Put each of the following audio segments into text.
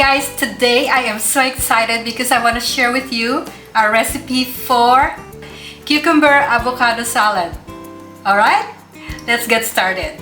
guys, today I am so excited because I want to share with you our recipe for cucumber avocado salad. Alright, let's get started.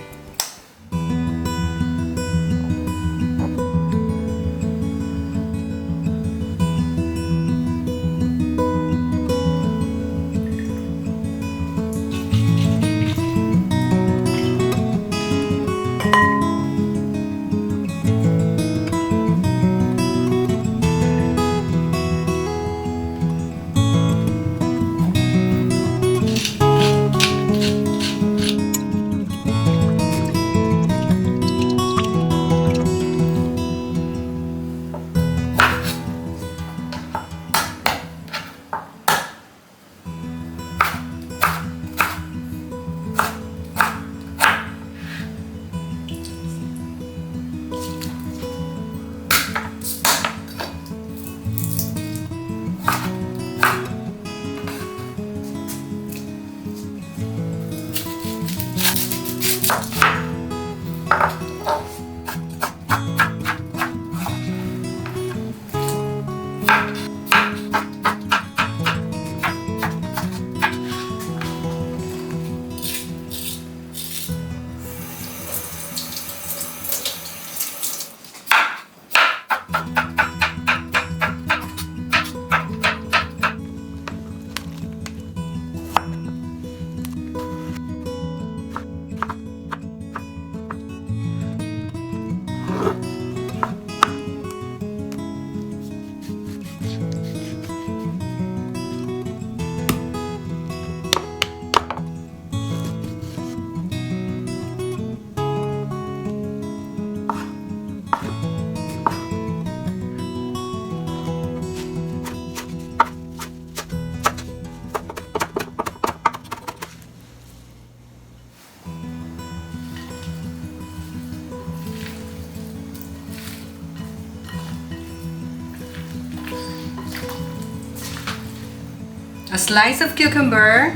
A slice of cucumber,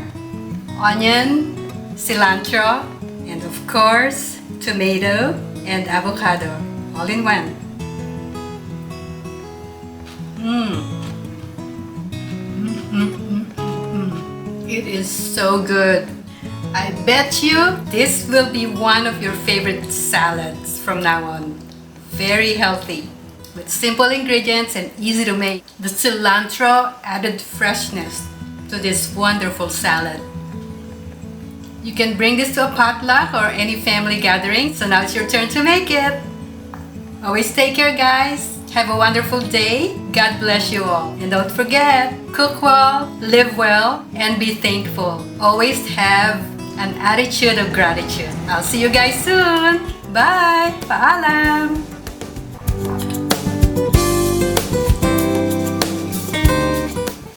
onion, cilantro, and of course, tomato and avocado, all in one. It is so good. I bet you this will be one of your favorite salads from now on. Very healthy, with simple ingredients and easy to make. The cilantro added freshness to this wonderful salad. You can bring this to a potluck or any family gathering, so now it's your turn to make it. Always take care, guys. Have a wonderful day. God bless you all. And don't forget, cook well, live well, and be thankful. Always have an attitude of gratitude. I'll see you guys soon. Bye! Paalam!